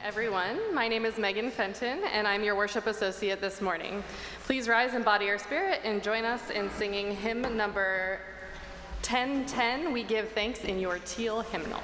everyone. My name is Megan Fenton, and I'm your worship associate this morning. Please rise and body your spirit and join us in singing hymn number 1010, We Give Thanks, in your teal hymnal.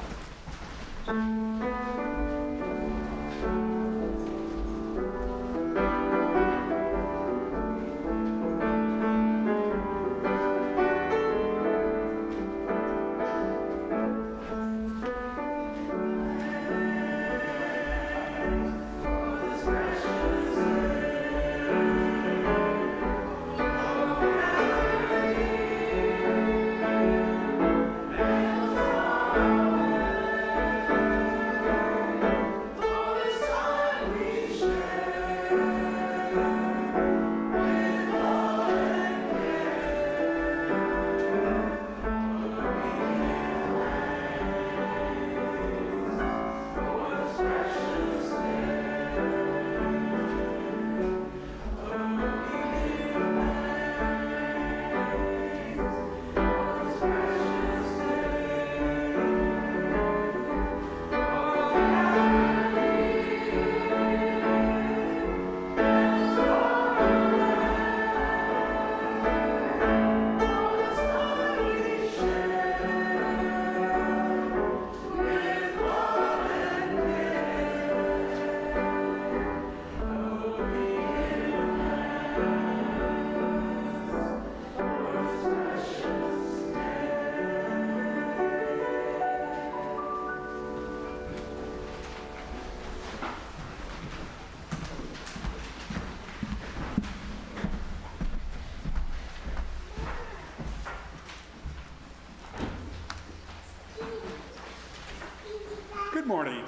Good morning.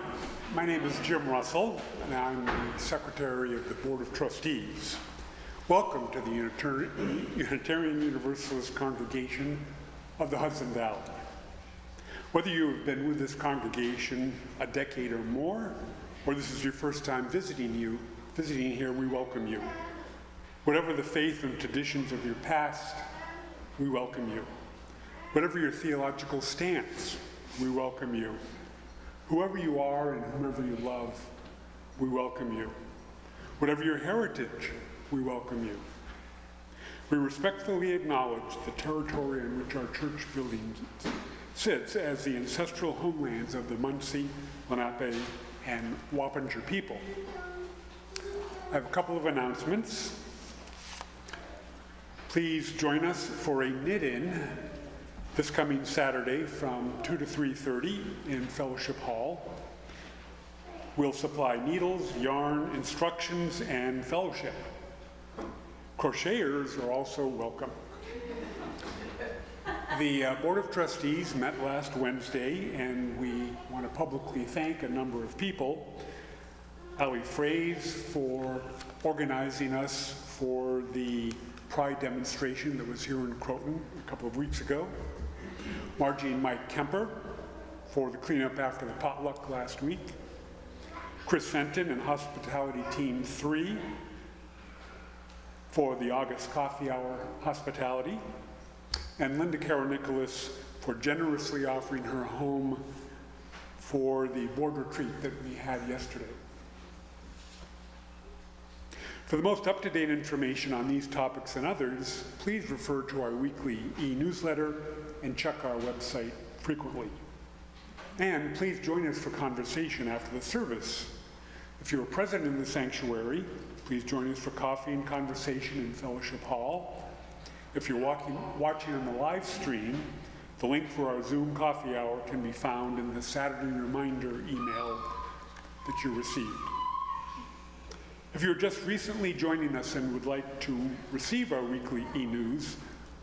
My name is Jim Russell, and I'm the Secretary of the Board of Trustees. Welcome to the Unitarian Universalist Congregation of the Hudson Valley. Whether you have been with this congregation a decade or more, or this is your first time visiting here, we welcome you. Whatever the faith and traditions of your past, we welcome you. Whatever your theological stance, we welcome you. Whoever you are and whomever you love, we welcome you. Whatever your heritage, we welcome you. We respectfully acknowledge the territory in which our church building sits as the ancestral homelands of the Munsee, Lenape, and Wappinger people. I have a couple of announcements. Please join us for a knit-in this coming Saturday from 2 to 3:30 in Fellowship Hall. We'll supply needles, yarn, instructions, and fellowship. Crocheters are also welcome. The Board of Trustees met last Wednesday, and we want to publicly thank a number of people. Ali Fraze for organizing us for the Pride demonstration that was here in Croton a couple of weeks ago. Margie and Mike Kemper for the cleanup after the potluck last week. Chris Fenton and Hospitality Team 3 for the August Coffee Hour hospitality. And Linda Carroll Nicholas for generously offering her home for the board retreat that we had yesterday. For the most up-to-date information on these topics and others, please refer to our weekly e-newsletter and check our website frequently. And please join us for conversation after the service. If you're present in the sanctuary, please join us for coffee and conversation in Fellowship Hall. If you're watching on the live stream, the link for our Zoom coffee hour can be found in the Saturday reminder email that you received. If you're just recently joining us and would like to receive our weekly e-news,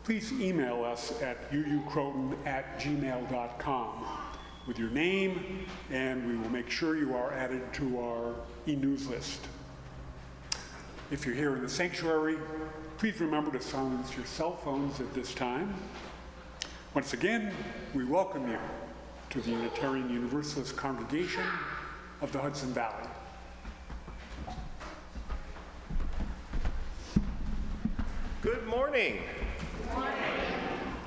please email us at uucroton@gmail.com with your name, and we will make sure you are added to our e-news list. If you're here in the sanctuary, please remember to silence your cell phones at this time. Once again, we welcome you to the Unitarian Universalist Congregation of the Hudson Valley. Good morning. Good morning.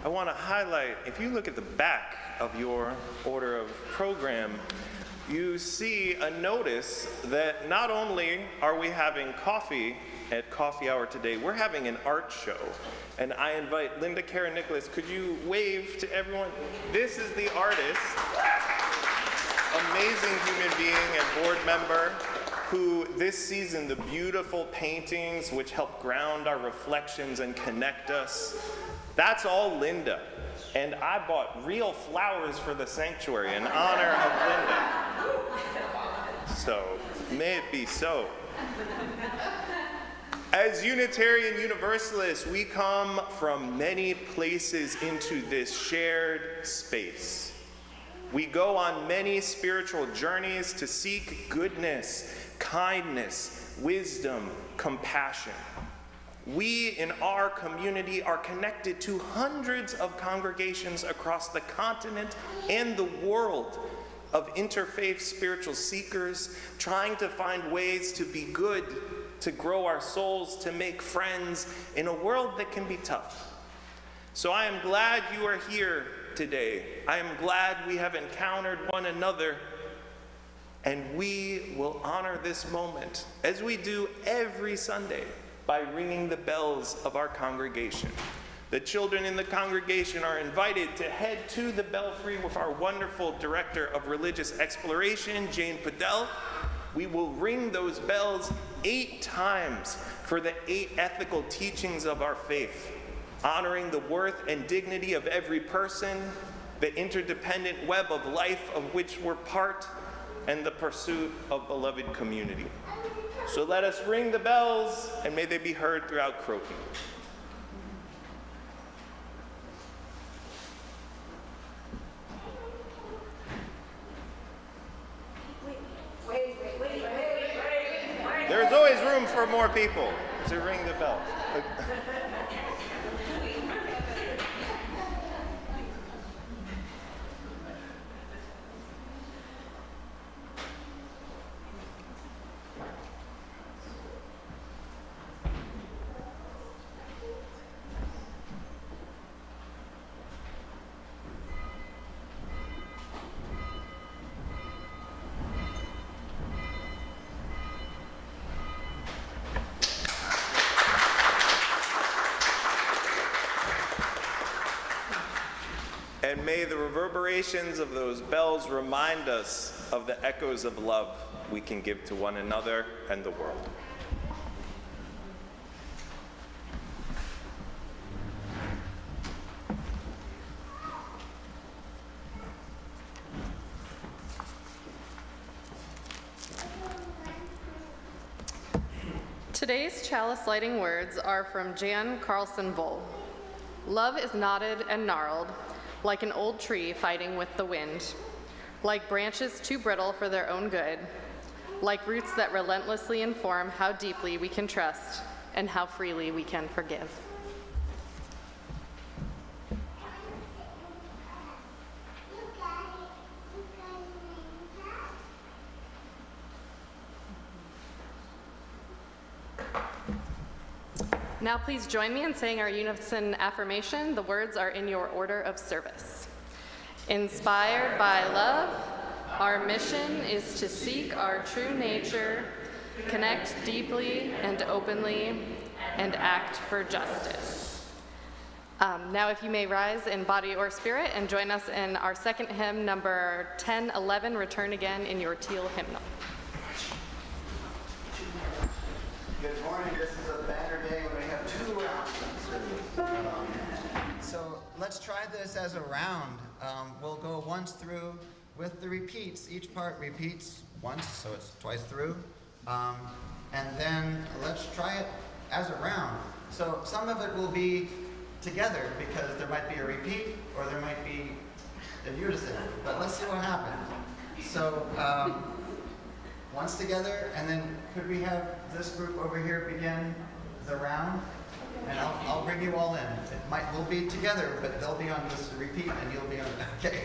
I want to highlight, if you look at the back of your order of program, you see a notice that not only are we having coffee at coffee hour today, we're having an art show. And I invite Linda Karen Nicholas, could you wave to everyone? This is the artist, amazing human being and board member, who this season, the beautiful paintings which help ground our reflections and connect us, that's all Linda. And I bought real flowers for the sanctuary in honor of Linda. So, may it be so. As Unitarian Universalists, we come from many places into this shared space. We go on many spiritual journeys to seek goodness, kindness, wisdom, compassion. We in our community are connected to hundreds of congregations across the continent and the world of interfaith spiritual seekers trying to find ways to be good, to grow our souls, to make friends in a world that can be tough. So I am glad you are here today. I am glad we have encountered one another, and we will honor this moment, as we do every Sunday, by ringing the bells of our congregation. The children in the congregation are invited to head to the belfry with our wonderful Director of Religious Exploration, Jane Padell. We will ring those bells 8 times for the 8 ethical teachings of our faith, honoring the worth and dignity of every person, the interdependent web of life of which we're part, and the pursuit of beloved community. So let us ring the bells, and may they be heard throughout Croton. There's always room for more people to ring the bell. And may the reverberations of those bells remind us of the echoes of love we can give to one another and the world. Today's chalice lighting words are from Jan Carlson Voll. Love is knotted and gnarled, like an old tree fighting with the wind, like branches too brittle for their own good, like roots that relentlessly inform how deeply we can trust and how freely we can forgive. Now please join me in saying our unison affirmation. The words are in your order of service. Inspired by love, our mission is to seek our true nature, connect deeply and openly, and act for justice. Now if you may rise in body or spirit and join us in our second hymn, number 1011, Return Again, in your teal hymnal. Good morning. This is a banner day when we have 2 rounds. So let's try this as a round. We'll go once through with the repeats. Each part repeats once, so it's twice through. And then let's try it as a round. So some of it will be together because there might be a repeat or there might be a unison. But let's see what happens. So once together, and then could we have this group over here begin the round? And I'll bring you all in. We'll be together, but they'll be on this repeat and you'll be on, okay.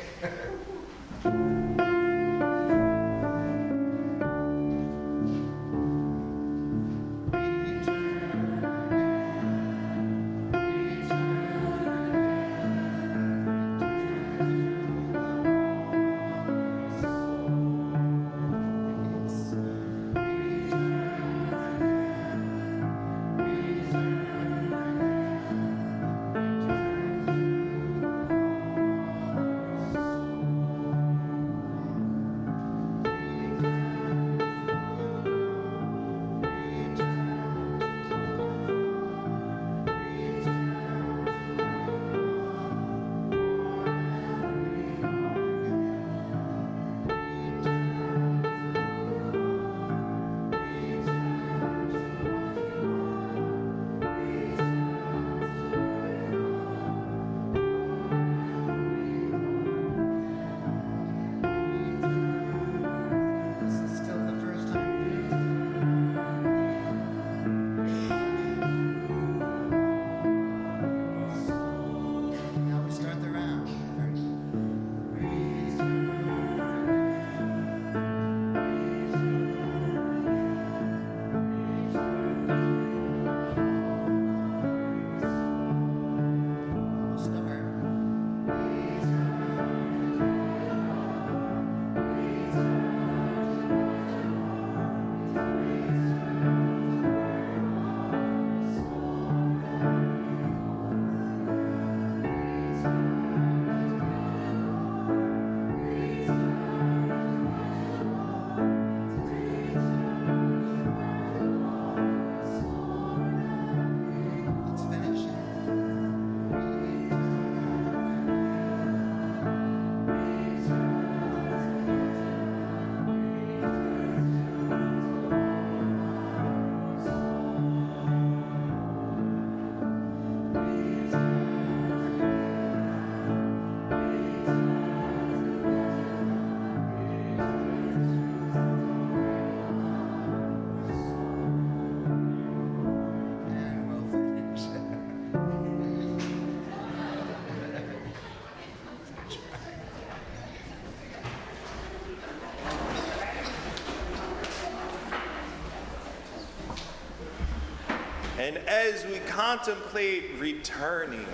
And as we contemplate returning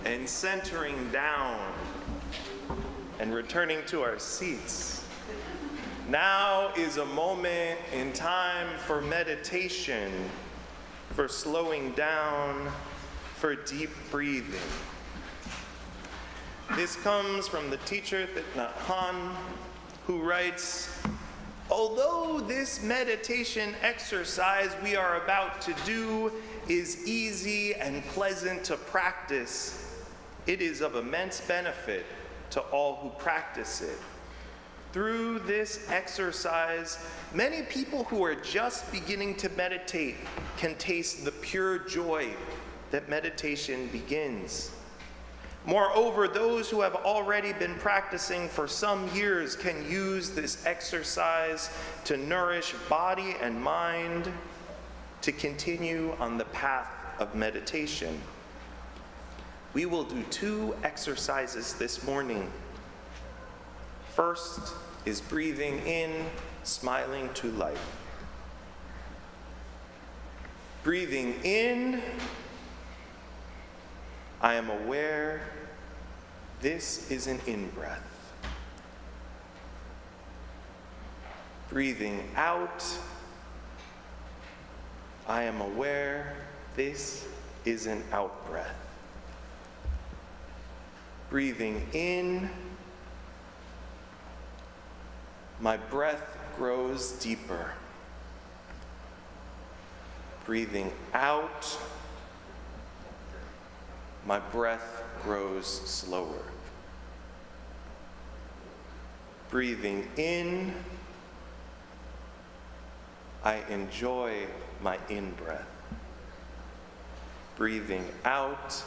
and centering down and returning to our seats, now is a moment in time for meditation, for slowing down, for deep breathing. This comes from the teacher Thich Nhat Hanh, who writes, "Although this meditation exercise we are about to do is easy and pleasant to practice, it is of immense benefit to all who practice it. Through this exercise, many people who are just beginning to meditate can taste the pure joy that meditation begins. Moreover, those who have already been practicing for some years can use this exercise to nourish body and mind to continue on the path of meditation. We will do 2 exercises this morning. First is breathing in, smiling to life. Breathing in, I am aware this is an in-breath. Breathing out, I am aware this is an out-breath. Breathing in, my breath grows deeper. Breathing out, my breath grows slower. Breathing in, I enjoy my in-breath. Breathing out,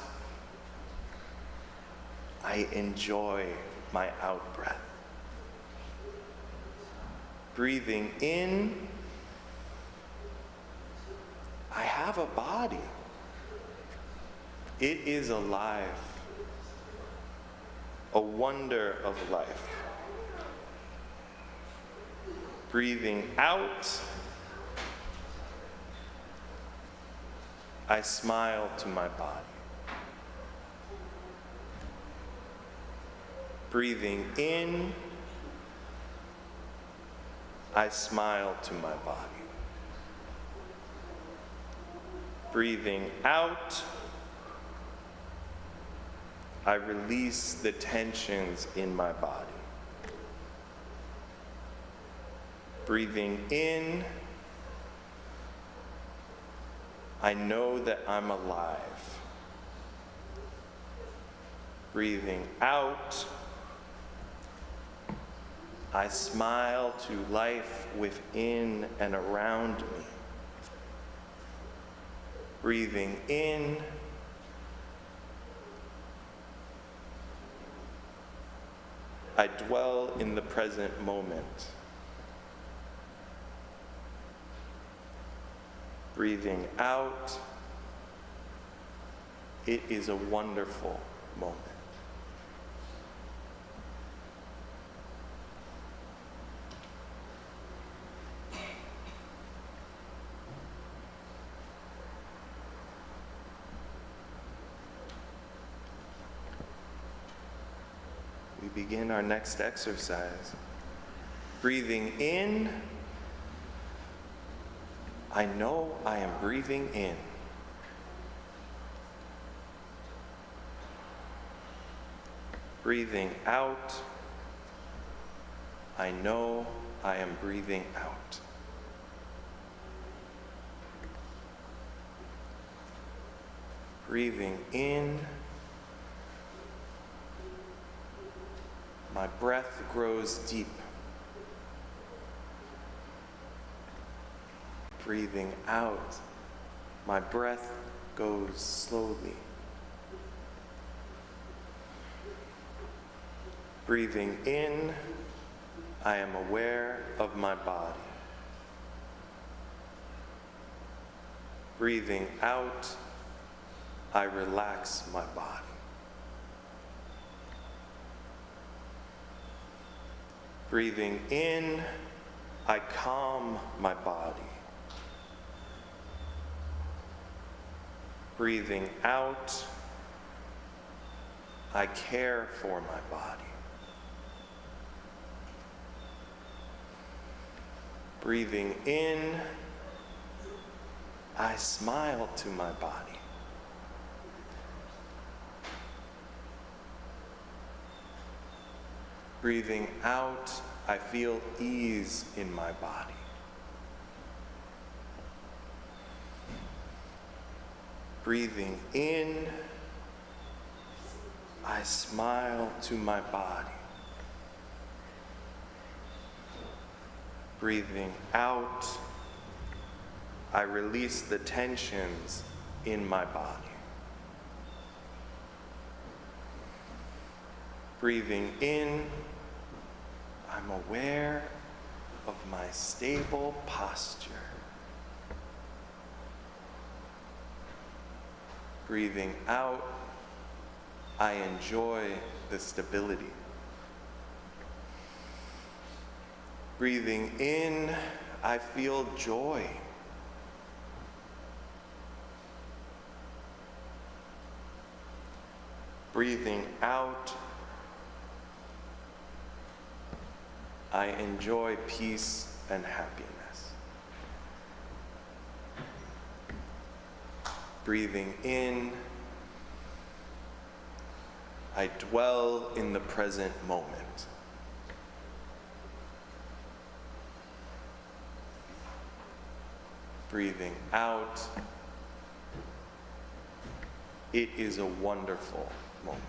I enjoy my out-breath. Breathing in, I have a body. It is alive, a wonder of life. Breathing out, I smile to my body. Breathing in, I smile to my body. Breathing out, I release the tensions in my body. Breathing in, I know that I'm alive. Breathing out, I smile to life within and around me. Breathing in, I dwell in the present moment. Breathing out, it is a wonderful moment. We begin our next exercise. Breathing in, I know I am breathing in. Breathing out, I know I am breathing out. Breathing in, my breath grows deep. Breathing out, my breath goes slowly. Breathing in, I am aware of my body. Breathing out, I relax my body. Breathing in, I calm my body. Breathing out, I care for my body. Breathing in, I smile to my body. Breathing out, I feel ease in my body. Breathing in, I smile to my body. Breathing out, I release the tensions in my body. Breathing in, I'm aware of my stable posture. Breathing out, I enjoy the stability. Breathing in, I feel joy. Breathing out, I enjoy peace and happiness. Breathing in, I dwell in the present moment. Breathing out, it is a wonderful moment.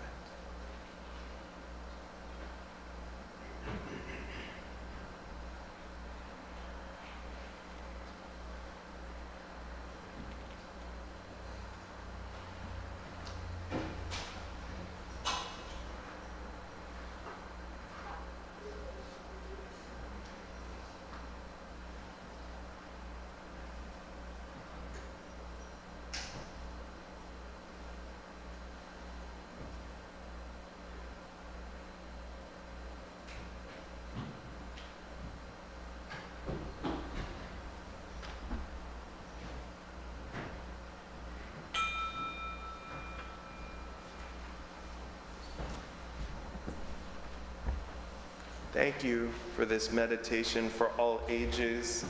Thank you for this meditation for all ages.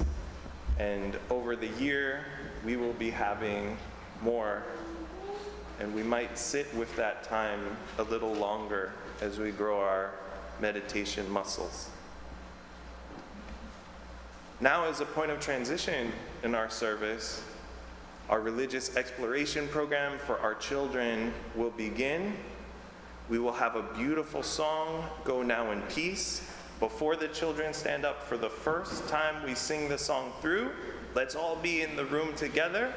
And over the year, we will be having more. And we might sit with that time a little longer as we grow our meditation muscles. Now, as a point of transition in our service, our religious exploration program for our children will begin. We will have a beautiful song, Go Now in Peace. Before the children stand up for the first time we sing the song through, let's all be in the room together.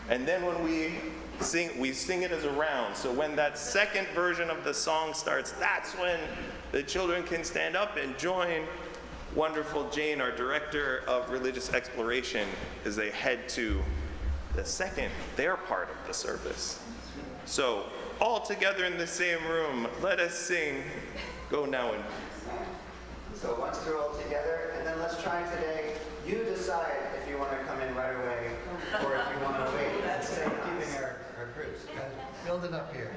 And then when we sing it as a round. So when that second version of the song starts, that's when the children can stand up and join wonderful Jane, our director of religious exploration, as they head to their part of the service. So all together in the same room, let us sing Go Now in Peace. So once through all together, and then let's try today, you decide if you want to come in right away or if you want to wait. Instead of keeping our groups. Guys, build it up here.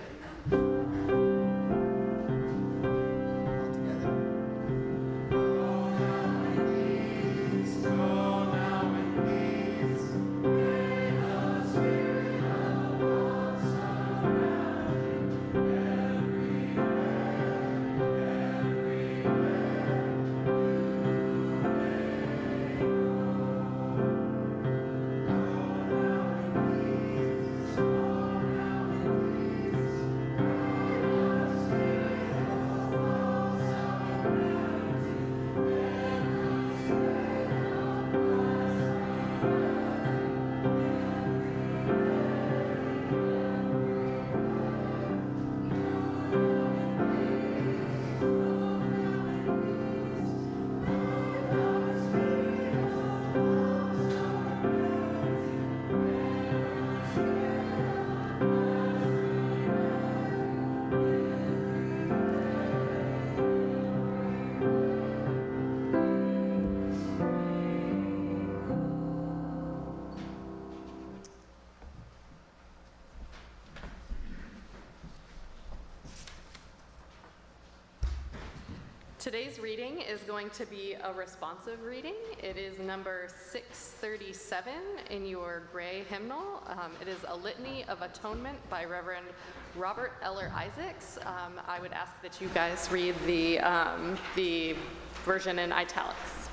Today's reading is going to be a responsive reading. It is number 637 in your gray hymnal. It is a Litany of Atonement by Reverend Robert Eller Isaacs. I would ask that you guys read the version in italics.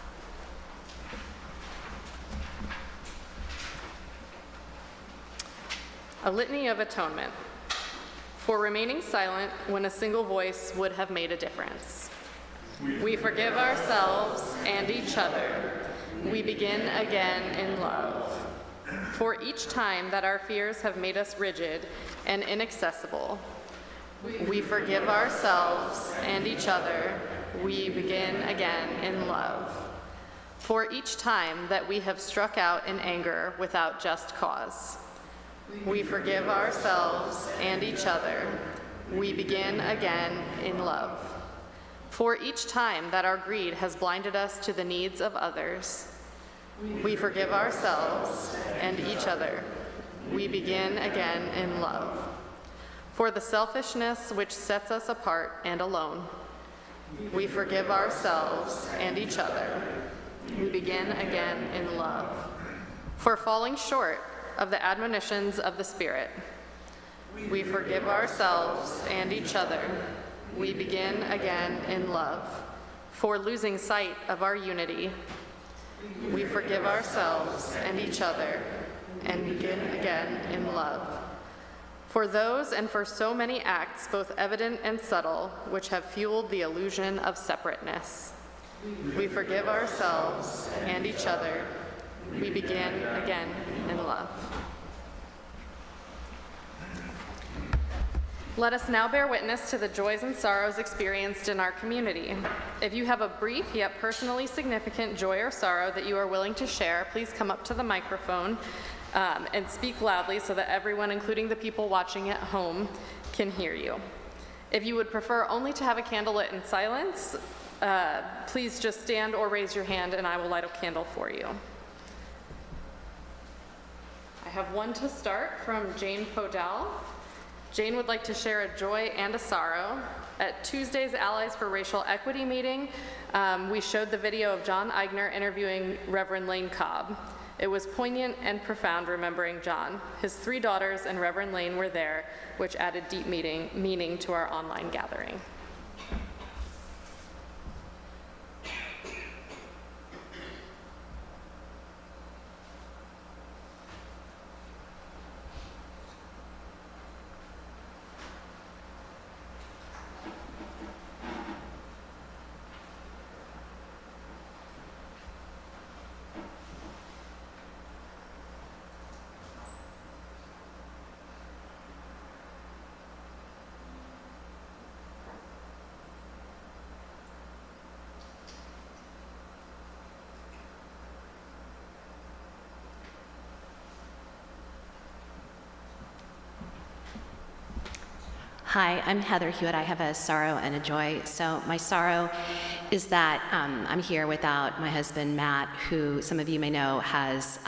A Litany of Atonement. For remaining silent when a single voice would have made a difference. We forgive ourselves and each other. We begin again in love. For each time that our fears have made us rigid and inaccessible, we forgive ourselves and each other. We begin again in love. For each time that we have struck out in anger without just cause, we forgive ourselves and each other. We begin again in love. For each time that our greed has blinded us to the needs of others, we forgive ourselves and each other. We begin again in love. For the selfishness which sets us apart and alone, we forgive ourselves and each other. We begin again in love. For falling short of the admonitions of the Spirit, we forgive ourselves and each other. We begin again in love. For losing sight of our unity, we forgive ourselves and each other and begin again in love. For those and for so many acts, both evident and subtle, which have fueled the illusion of separateness, we forgive ourselves and each other. We begin again in love. Let us now bear witness to the joys and sorrows experienced in our community. If you have a brief yet personally significant joy or sorrow that you are willing to share, please come up to the microphone and speak loudly so that everyone, including the people watching at home, can hear you. If you would prefer only to have a candle lit in silence, please just stand or raise your hand and I will light a candle for you. I have one to start from Jane Podell. Jane would like to share a joy and a sorrow. At Tuesday's Allies for Racial Equity meeting, we showed the video of John Eigner interviewing Reverend Lane Cobb. It was poignant and profound remembering John. His 3 daughters and Reverend Lane were there, which added deep meaning to our online gathering. Hi, I'm Heather Hewitt. I have a sorrow and a joy. So my sorrow is that I'm here without my husband, Matt, who some of you may know has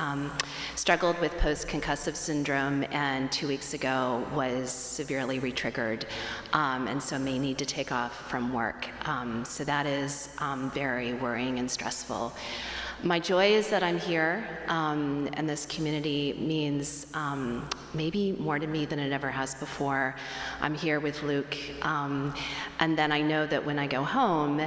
struggled with post-concussive syndrome and 2 weeks ago was severely re-triggered and so may need to take off from work. So that is very worrying and stressful. My joy is that I'm here, and this community means maybe more to me than it ever has before. I'm here with Luke, and then I know that when I go home,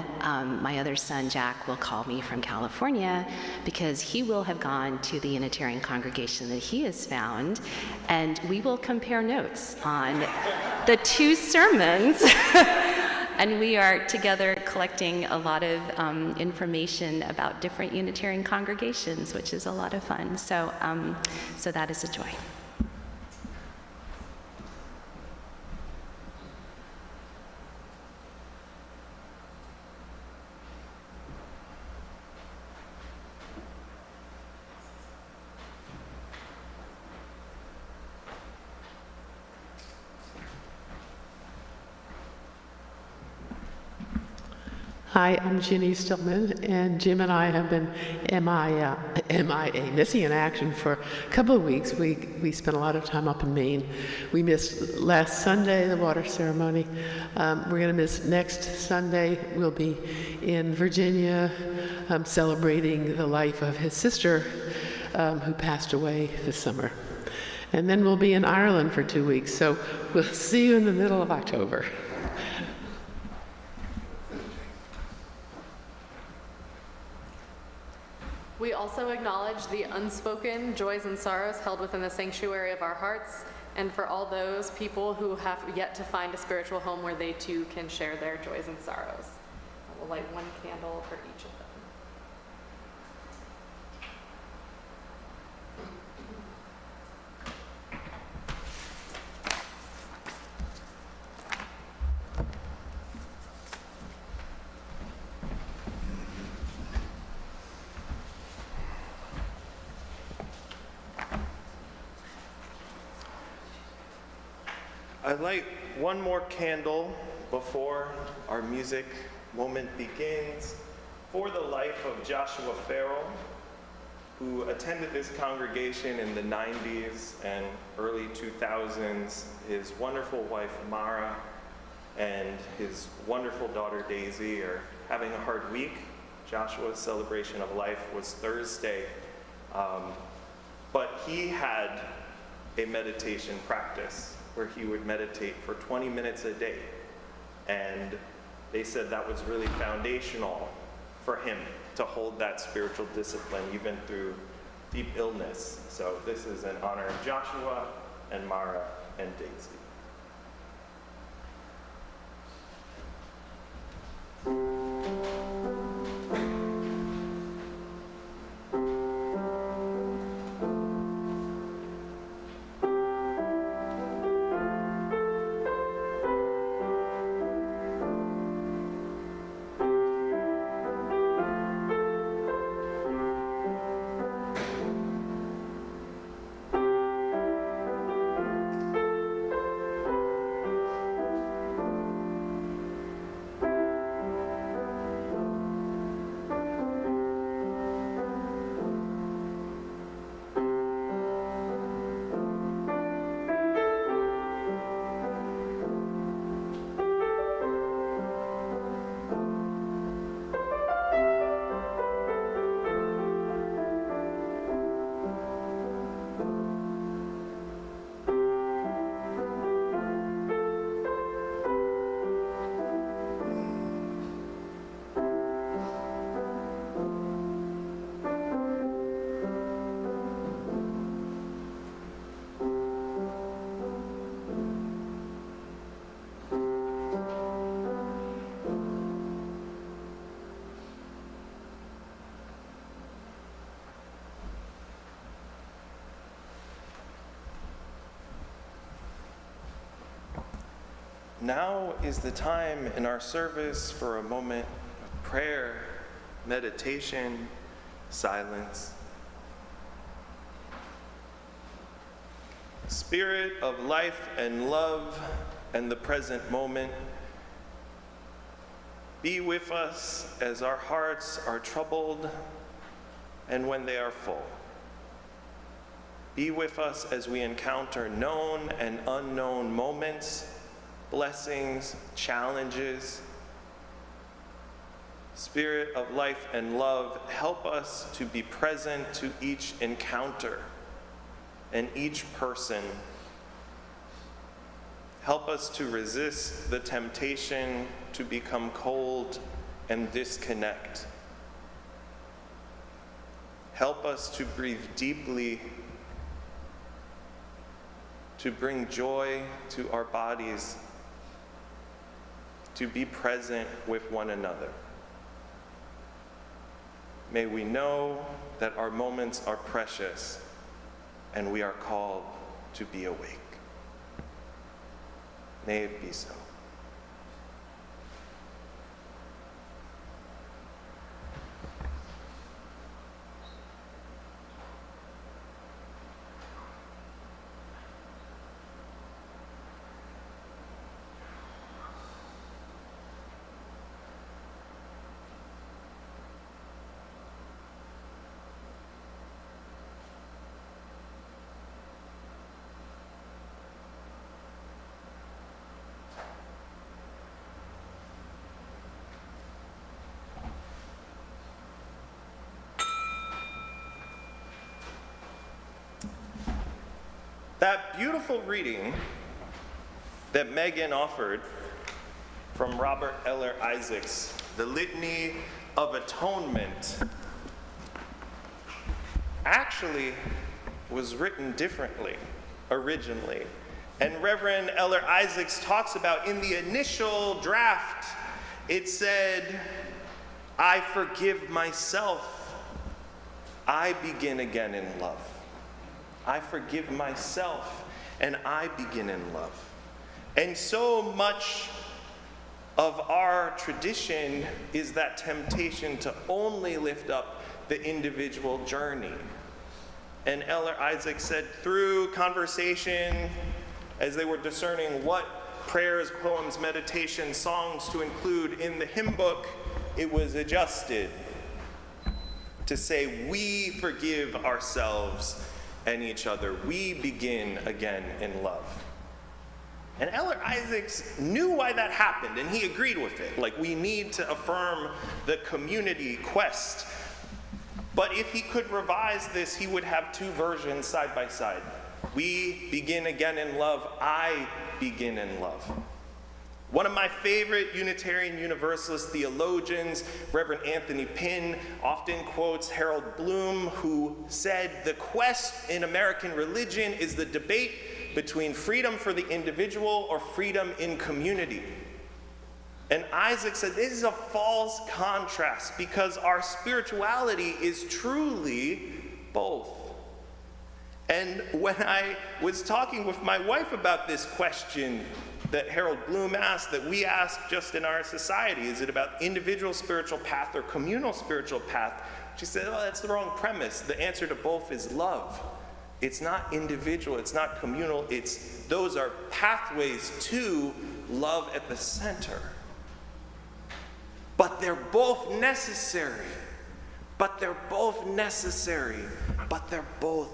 my other son, Jack, will call me from California because he will have gone to the Unitarian congregation that he has found, and we will compare notes on the 2 sermons. And we are together collecting a lot of information about different Unitarian congregations, which is a lot of fun. So, so that is a joy. Hi, I'm Ginny Stillman, and Jim and I have been MIA, missing in action for a couple of weeks. We spent a lot of time up in Maine. We missed last Sunday, the water ceremony. We're going to miss next Sunday. We'll be in Virginia celebrating the life of his sister who passed away this summer. And then we'll be in Ireland for 2 weeks, so we'll see you in the middle of October. We also acknowledge the unspoken joys and sorrows held within the sanctuary of our hearts, and for all those people who have yet to find a spiritual home where they too can share their joys and sorrows. We'll light one candle for each of them. I'd light one more candle before our music moment begins for the life of Joshua Farrell, who attended this congregation in the 90s and early 2000s. His wonderful wife, Mara, and his wonderful daughter, Daisy, are having a hard week. Joshua's celebration of life was Thursday, but he had a meditation practice where he would meditate for 20 minutes a day. And they said that was really foundational for him to hold that spiritual discipline even through deep illness. So this is in honor of Joshua and Mara and Daisy. Now is the time in our service for a moment of prayer, meditation, silence. Spirit of life and love and the present moment, be with us as our hearts are troubled and when they are full. Be with us as we encounter known and unknown moments, blessings, challenges. Spirit of life and love, help us to be present to each encounter and each person. Help us to resist the temptation to become cold and disconnect. Help us to breathe deeply, to bring joy to our bodies, to be present with one another. May we know that our moments are precious and we are called to be awake. May it be so. That beautiful reading that Megan offered from Robert Eller Isaacs, The Litany of Atonement, actually was written differently originally. And Reverend Eller Isaacs talks about in the initial draft, it said, I forgive myself. I begin again in love. I forgive myself and I begin in love. And so much of our tradition is that temptation to only lift up the individual journey. And Eller Isaacs said through conversation, as they were discerning what prayers, poems, meditations, songs to include in the hymn book, it was adjusted to say, we forgive ourselves and each other. We begin again in love. And Eller Isaacs knew why that happened, and he agreed with it. Like, we need to affirm the community quest. But if he could revise this, he would have two versions side by side. We begin again in love. I begin in love. One of my favorite Unitarian Universalist theologians, Reverend Anthony Pinn, often quotes Harold Bloom, who said, the quest in American religion is the debate between freedom for the individual or freedom in community. And Isaac said this is a false contrast because our spirituality is truly both. And when I was talking with my wife about this question that Harold Bloom asked, that we ask just in our society, is it about individual spiritual path or communal spiritual path? She said, oh, that's the wrong premise. The answer to both is love. It's not individual, it's not communal, those are pathways to love at the center. But they're both necessary. But they're both necessary. But they're both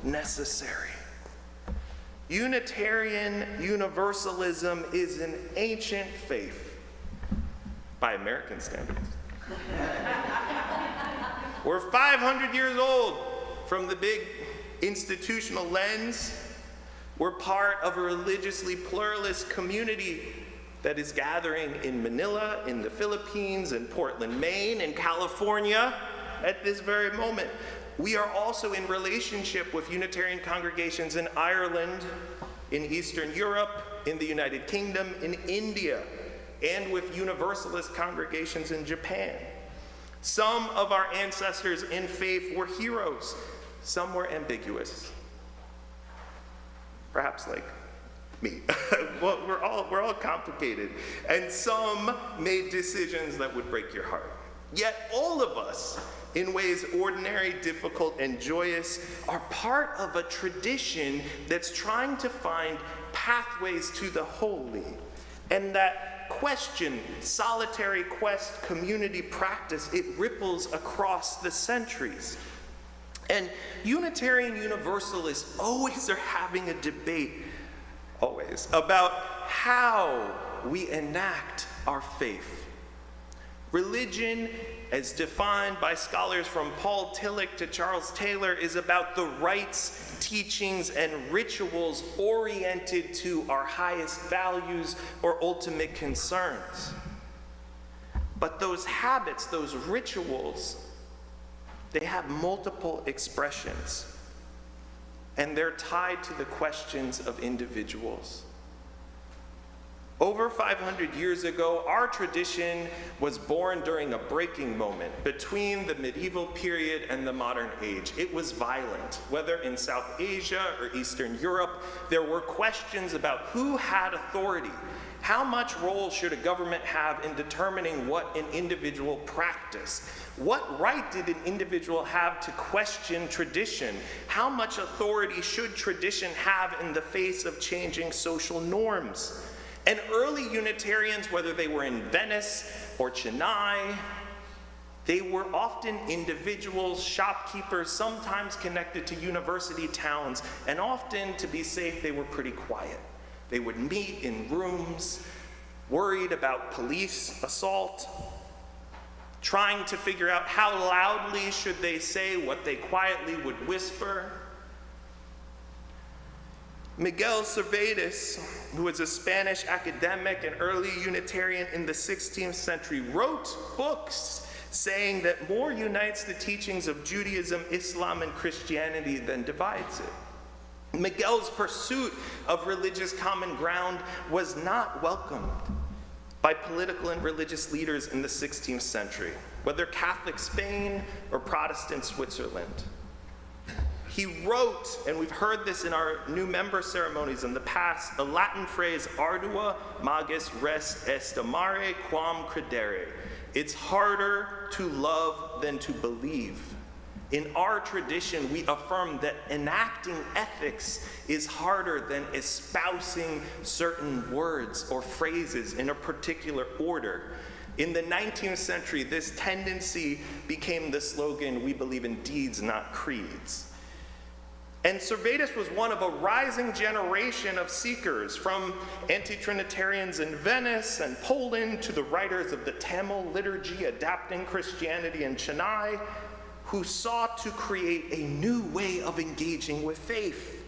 necessary. Unitarian Universalism is an ancient faith by American standards. We're 500 years old from the big institutional lens. We're part of a religiously pluralist community that is gathering in Manila, in the Philippines, in Portland, Maine, in California at this very moment. We are also in relationship with Unitarian congregations in Ireland, in Eastern Europe, in the United Kingdom, in India, and with Universalist congregations in Japan. Some of our ancestors in faith were heroes. Some were ambiguous. Perhaps like me. Well, we're all complicated. And some made decisions that would break your heart. Yet all of us, in ways ordinary, difficult, and joyous, are part of a tradition that's trying to find pathways to the holy. And that question, solitary quest, community practice, it ripples across the centuries. And Unitarian Universalists always are having a debate, always, about how we enact our faith. Religion, as defined by scholars from Paul Tillich to Charles Taylor, is about the rites, teachings, and rituals oriented to our highest values or ultimate concerns. But those habits, those rituals, they have multiple expressions, and they're tied to the questions of individuals. Over 500 years ago, our tradition was born during a breaking moment between the medieval period and the modern age. It was violent. Whether in South Asia or Eastern Europe, there were questions about who had authority. How much role should a government have in determining what an individual practiced? What right did an individual have to question tradition? How much authority should tradition have in the face of changing social norms? And early Unitarians, whether they were in Venice or Chennai, they were often individuals, shopkeepers, sometimes connected to university towns, and often, to be safe, they were pretty quiet. They would meet in rooms, worried about police assault, trying to figure out how loudly should they say what they quietly would whisper. Miguel Servetus, who was a Spanish academic and early Unitarian in the 16th century, wrote books saying that more unites the teachings of Judaism, Islam, and Christianity than divides it. Miguel's pursuit of religious common ground was not welcomed by political and religious leaders in the 16th century, whether Catholic Spain or Protestant Switzerland. He wrote, and we've heard this in our new member ceremonies in the past, the Latin phrase, ardua magis res est amare quam credere. It's harder to love than to believe. In our tradition, we affirm that enacting ethics is harder than espousing certain words or phrases in a particular order. In the 19th century, this tendency became the slogan, "We believe in deeds, not creeds." And Servetus was one of a rising generation of seekers, from anti-Trinitarians in Venice and Poland to the writers of the Tamil liturgy adapting Christianity in Chennai, who sought to create a new way of engaging with faith.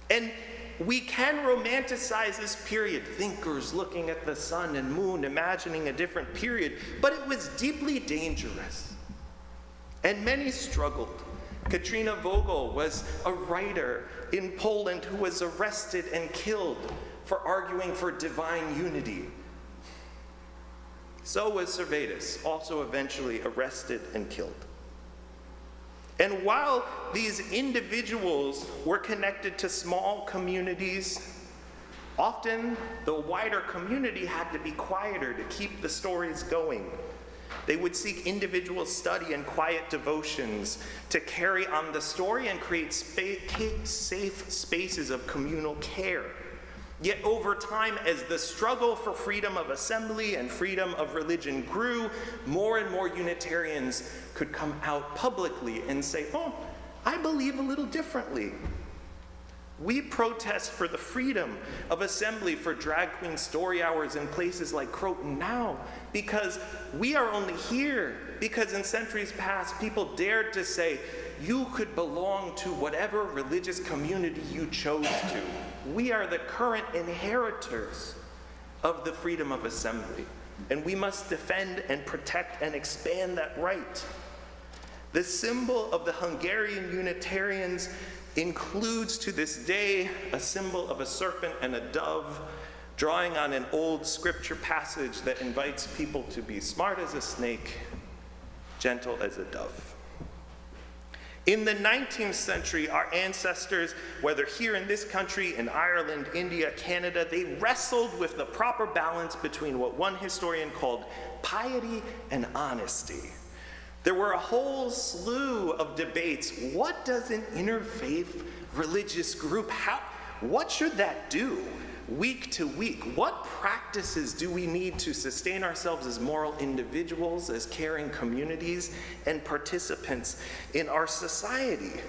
And we can romanticize this period, thinkers looking at the sun and moon, imagining a different period, but it was deeply dangerous. And many struggled. Katrina Vogel was a writer in Poland who was arrested and killed for arguing for divine unity. So was Servetus, also eventually arrested and killed. And while these individuals were connected to small communities, often the wider community had to be quieter to keep the stories going. They would seek individual study and quiet devotions to carry on the story and create safe spaces of communal care. Yet over time, as the struggle for freedom of assembly and freedom of religion grew, more and more Unitarians could come out publicly and say, "Oh, I believe a little differently." We protest for the freedom of assembly for drag queen story hours in places like Croton now because we are only here because in centuries past people dared to say you could belong to whatever religious community you chose to. We are the current inheritors of the freedom of assembly, and we must defend and protect and expand that right. The symbol of the Hungarian Unitarians includes to this day a symbol of a serpent and a dove, drawing on an old scripture passage that invites people to be smart as a snake, gentle as a dove. In the 19th century, our ancestors, whether here in this country, in Ireland, India, Canada, they wrestled with the proper balance between what one historian called piety and honesty. There were a whole slew of debates. What does an interfaith religious group have? What should that do week to week? What practices do we need to sustain ourselves as moral individuals, as caring communities, and participants in our society?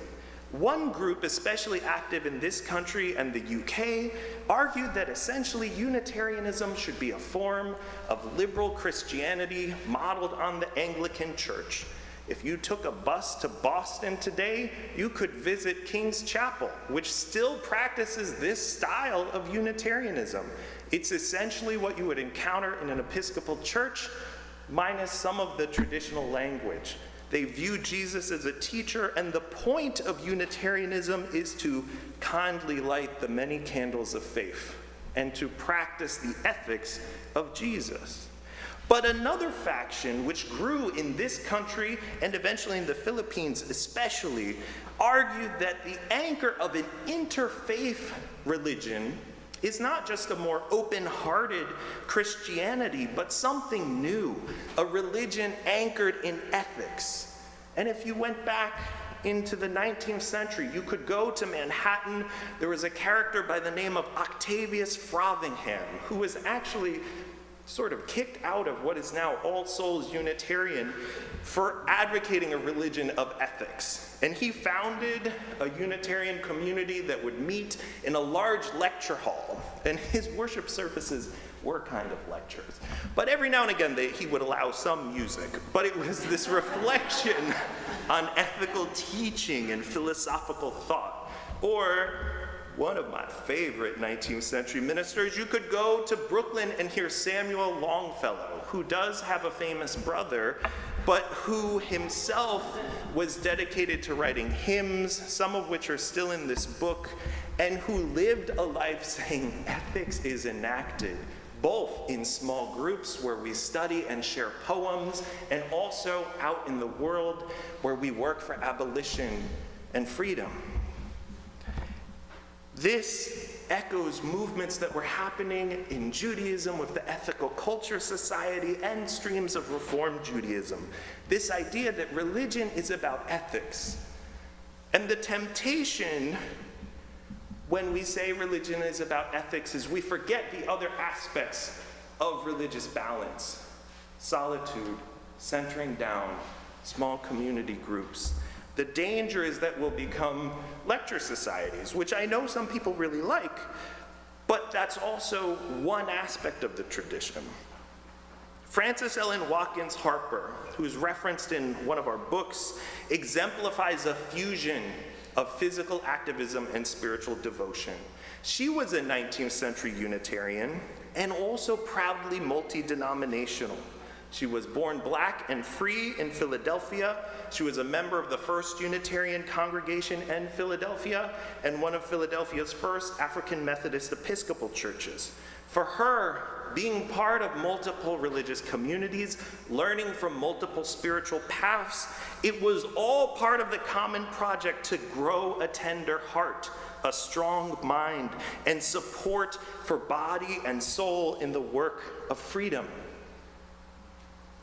One group, especially active in this country and the UK, argued that essentially Unitarianism should be a form of liberal Christianity modeled on the Anglican Church. If you took a bus to Boston today, you could visit King's Chapel, which still practices this style of Unitarianism. It's essentially what you would encounter in an Episcopal church, minus some of the traditional language. They view Jesus as a teacher, and the point of Unitarianism is to kindly light the many candles of faith and to practice the ethics of Jesus. But another faction, which grew in this country and eventually in the Philippines especially, argued that the anchor of an interfaith religion is not just a more open-hearted Christianity, but something new, a religion anchored in ethics. And if you went back into the 19th century, you could go to Manhattan. There was a character by the name of Octavius Frothingham, who was actually sort of kicked out of what is now All Souls Unitarian for advocating a religion of ethics. And he founded a Unitarian community that would meet in a large lecture hall. And his worship services were kind of lectures. But every now and again, he would allow some music. But it was this reflection on ethical teaching and philosophical thought. Or one of my favorite 19th century ministers. You could go to Brooklyn and hear Samuel Longfellow, who does have a famous brother, but who himself was dedicated to writing hymns, some of which are still in this book, and who lived a life saying ethics is enacted, both in small groups where we study and share poems, and also out in the world where we work for abolition and freedom. This echoes movements that were happening in Judaism with the Ethical Culture Society and streams of Reform Judaism. This idea that religion is about ethics. And the temptation when we say religion is about ethics is we forget the other aspects of religious balance: solitude, centering down, small community groups. The danger is that we'll become lecture societies, which I know some people really like, but that's also one aspect of the tradition. Frances Ellen Watkins Harper, who's referenced in one of our books, exemplifies a fusion of physical activism and spiritual devotion. She was a 19th century Unitarian and also proudly multi-denominational. She was born black and free in Philadelphia. She was a member of the First Unitarian Congregation in Philadelphia and one of Philadelphia's first African Methodist Episcopal churches. For her, being part of multiple religious communities, learning from multiple spiritual paths, it was all part of the common project to grow a tender heart, a strong mind, and support for body and soul in the work of freedom.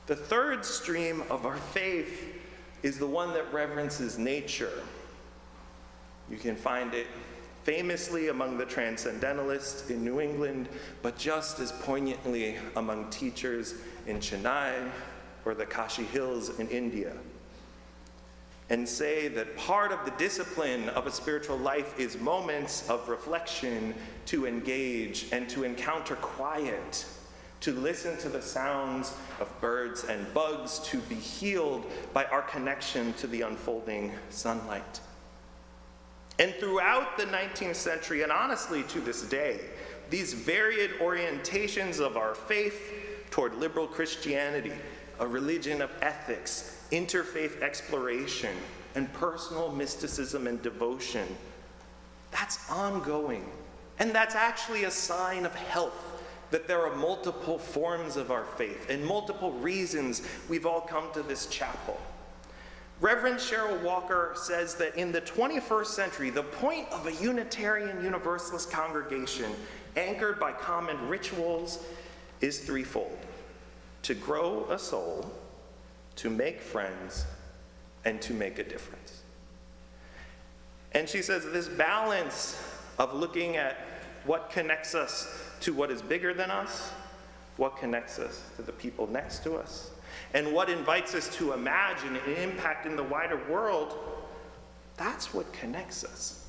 The third stream of our faith is the one that reverences nature. You can find it famously among the transcendentalists in New England, but just as poignantly among teachers in Chennai or the Kashi Hills in India. And say that part of the discipline of a spiritual life is moments of reflection to engage and to encounter quiet, to listen to the sounds of birds and bugs, to be healed by our connection to the unfolding sunlight. And throughout the 19th century, and honestly to this day, these varied orientations of our faith toward liberal Christianity, a religion of ethics, interfaith exploration, and personal mysticism and devotion, that's ongoing. And that's actually a sign of health, that there are multiple forms of our faith and multiple reasons we've all come to this chapel. Reverend Cheryl Walker says that in the 21st century, the point of a Unitarian Universalist congregation anchored by common rituals is threefold: to grow a soul, to make friends, and to make a difference. And she says this balance of looking at what connects us to what is bigger than us, what connects us to the people next to us, and what invites us to imagine an impact in the wider world, that's what connects us.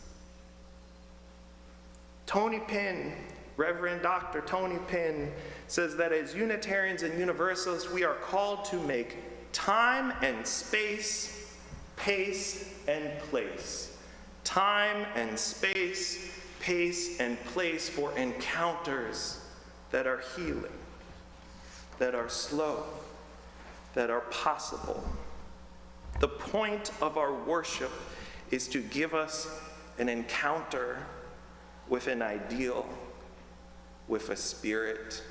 Tony Pinn, Reverend Dr. Tony Pinn, says that as Unitarians and Universalists, we are called to make time and space, pace and place. Time and space, pace and place for encounters that are healing, that are slow, that are possible. The point of our worship is to give us an encounter with an ideal, with a spirit,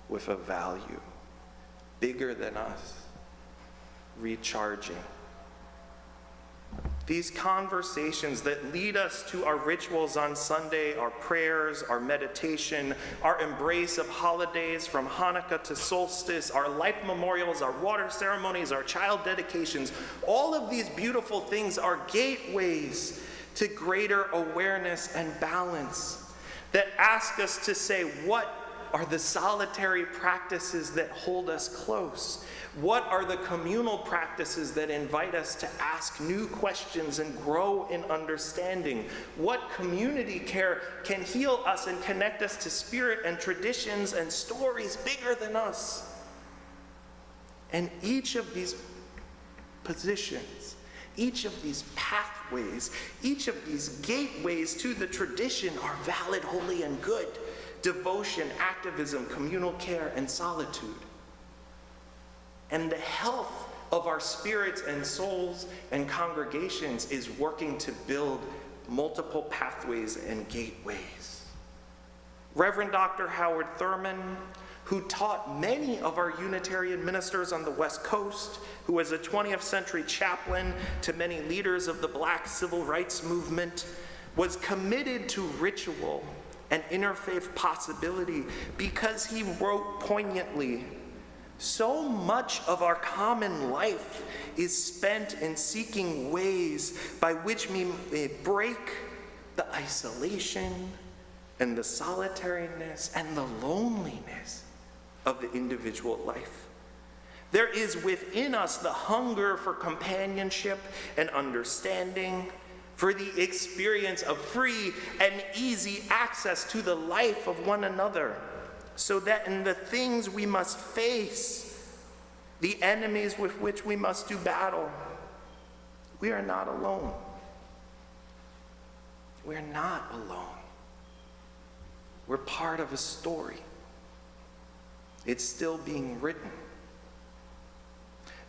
with a value, bigger than us, recharging. These conversations that lead us to our rituals on Sunday, our prayers, our meditation, our embrace of holidays from Hanukkah to solstice, our life memorials, our water ceremonies, our child dedications, all of these beautiful things are gateways to greater awareness and balance that ask us to say, what are the solitary practices that hold us close? What are the communal practices that invite us to ask new questions and grow in understanding? What community care can heal us and connect us to spirit and traditions and stories bigger than us? And each of these positions, each of these pathways pathways, each of these gateways to the tradition are valid, holy, and good. Devotion, activism, communal care, and solitude. And the health of our spirits and souls and congregations is working to build multiple pathways and gateways. Reverend Dr. Howard Thurman, who taught many of our Unitarian ministers on the West Coast, who was a 20th century chaplain to many leaders of the Black civil rights movement, was committed to ritual and interfaith possibility because he wrote poignantly, "So much of our common life is spent in seeking ways by which we may break the isolation and the solitariness and the loneliness of the individual life. There is within us the hunger for companionship and understanding, for the experience of free and easy access to the life of one another, so that in the things we must face, the enemies with which we must do battle, we are not alone. We're not alone. We're part of a story. It's still being written.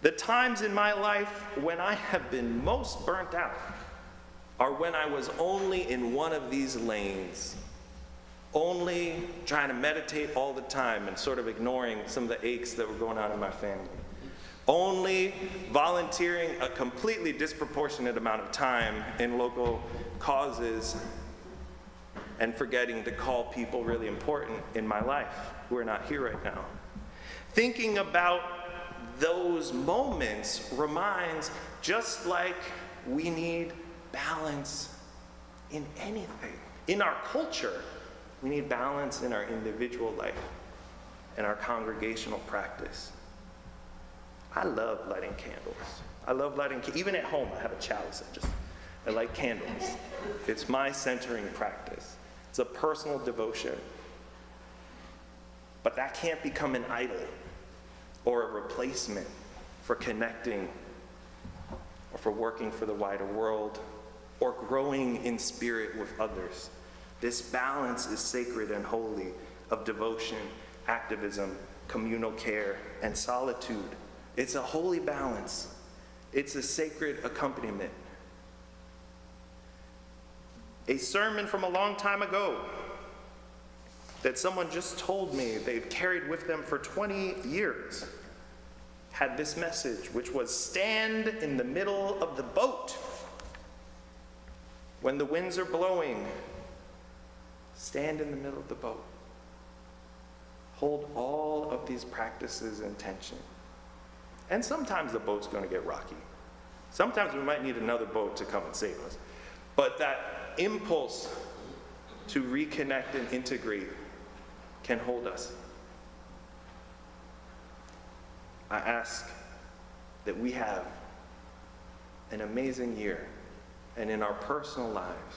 The times in my life when I have been most burnt out are when I was only in one of these lanes, only trying to meditate all the time and sort of ignoring some of the aches that were going on in my family, only volunteering a completely disproportionate amount of time in local causes and forgetting to call people really important in my life who are not here right now. Thinking about those moments reminds, just like we need balance in anything. In our culture, we need balance in our individual life and our congregational practice. I love lighting candles. I love lighting, even at home, I have a chalice. I light candles. It's my centering practice. It's a personal devotion. But that can't become an idol or a replacement for connecting or for working for the wider world or growing in spirit with others. This balance is sacred and holy of devotion, activism, communal care, and solitude. It's a holy balance. It's a sacred accompaniment. A sermon from a long time ago that someone just told me they've carried with them for 20 years had this message, which was, stand in the middle of the boat. When the winds are blowing, stand in the middle of the boat. Hold all of these practices in tension. And sometimes the boat's going to get rocky. Sometimes we might need another boat to come and save us. But that impulse to reconnect and integrate can hold us. I ask that we have an amazing year, and in our personal lives,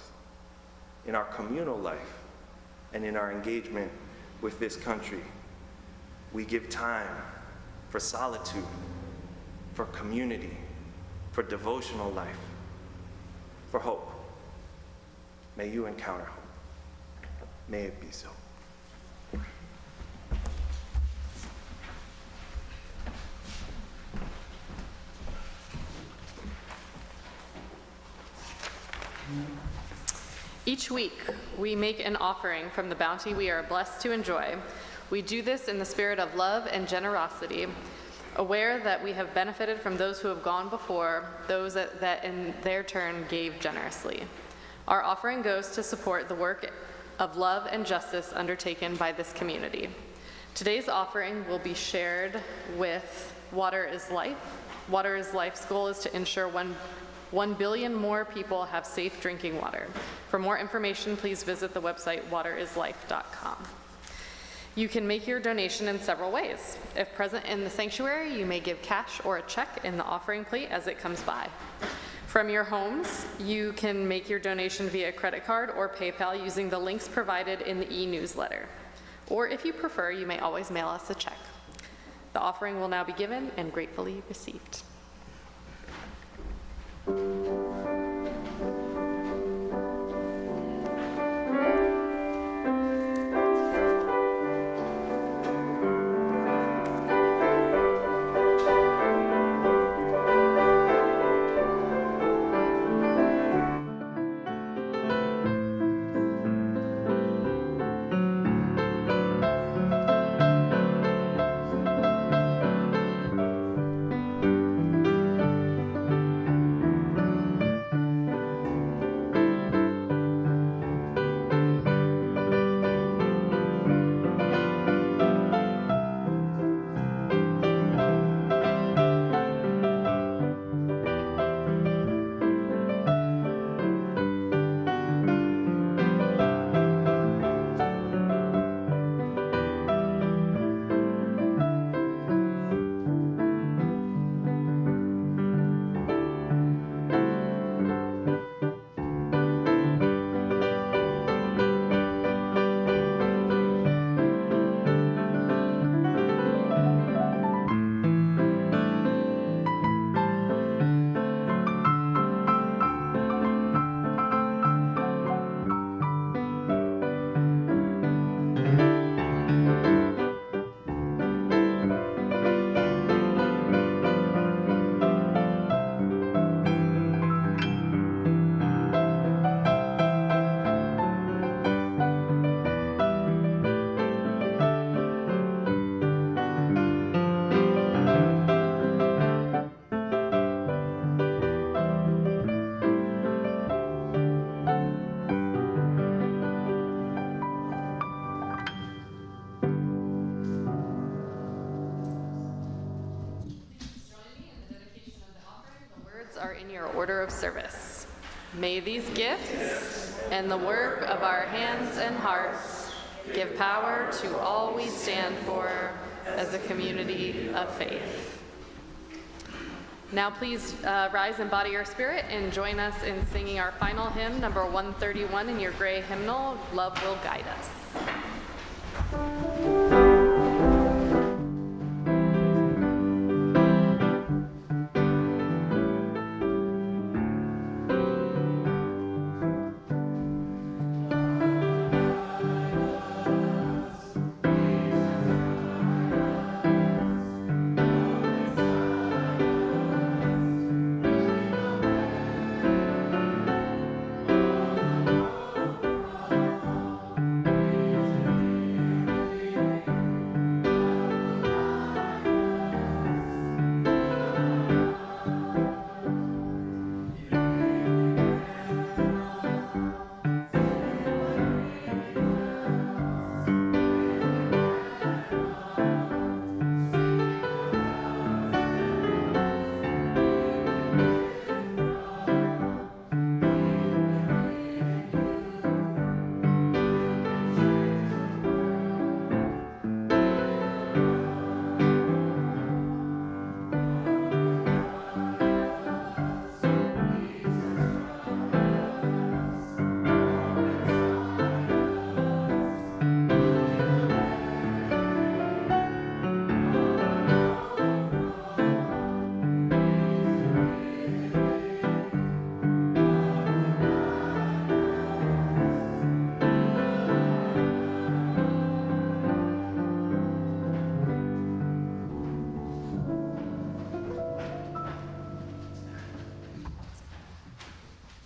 in our communal life, and in our engagement with this country, we give time for solitude, for community, for devotional life, for hope. May you encounter hope. May it be so. Each week, we make an offering from the bounty we are blessed to enjoy. We do this in the spirit of love and generosity, aware that we have benefited from those who have gone before, those that in their turn gave generously. Our offering goes to support the work of love and justice undertaken by this community. Today's offering will be shared with Water is Life. Water is Life's goal is to ensure 1 billion more people have safe drinking water. For more information, please visit the website waterislife.com. You can make your donation in several ways. If present in the sanctuary, you may give cash or a check in the offering plate as it comes by. From your homes, you can make your donation via credit card or PayPal using the links provided in the e-newsletter. Or if you prefer, you may always mail us a check. The offering will now be given and gratefully received. service. May these gifts and the work of our hands and hearts give power to all we stand for as a community of faith. Now please rise and body your spirit and join us in singing our final hymn, number 131 in your gray hymnal, Love Will Guide Us.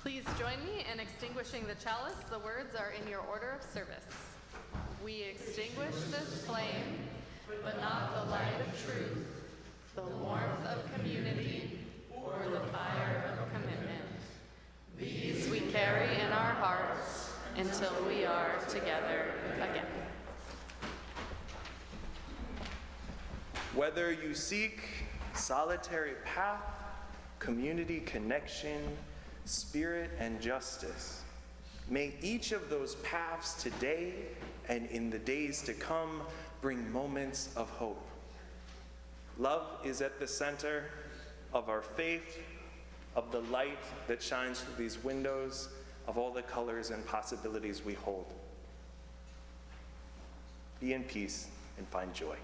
Please join me in extinguishing the chalice. The words are in your order of service. We extinguish this flame, but not the light of truth, the warmth of community, or the fire of commitment. These we carry in our hearts until we are together again. Whether you seek solitary path, community connection, spirit, and justice, may each of those paths today and in the days to come bring moments of hope. Love is at the center of our faith, of the light that shines through these windows, of all the colors and possibilities we hold. Be in peace and find joy.